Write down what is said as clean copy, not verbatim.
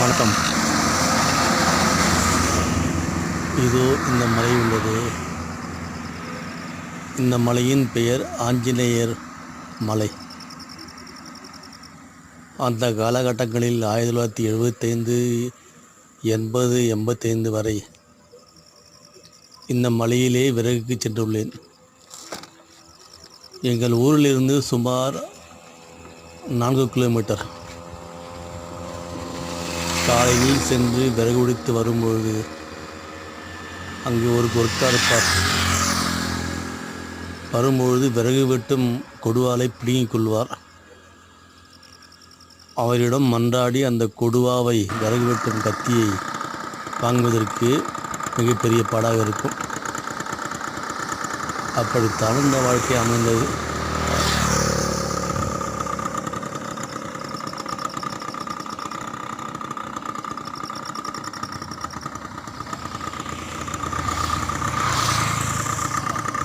வணக்கம். இதோ இந்த மலை உள்ளது. இந்த மலையின் பெயர் ஆஞ்சநேயர் மலை. அந்த காலகட்டங்களில் 1975, 80, 85 வரை இந்த மலையிலே விறகுக்கு சென்றுள்ளேன். எங்கள் ஊரிலிருந்து சுமார் 4 கிலோமீட்டர். காலையில் சென்று விறகு உடைத்து வரும்பொழுது அங்கே ஒரு கொர்க்கா இருப்பார். வரும்பொழுது விறகு வெட்டும் கொடுவாலை பிடுங்கிக் கொள்வார். அவரிடம் மன்றாடி அந்த கொடுவாவை, விறகு வெட்டும் கத்தியை வாங்குவதற்கு மிகப்பெரிய பாடாக இருக்கும். அப்படி தளர்ந்த வாழ்க்கை அமைந்தது.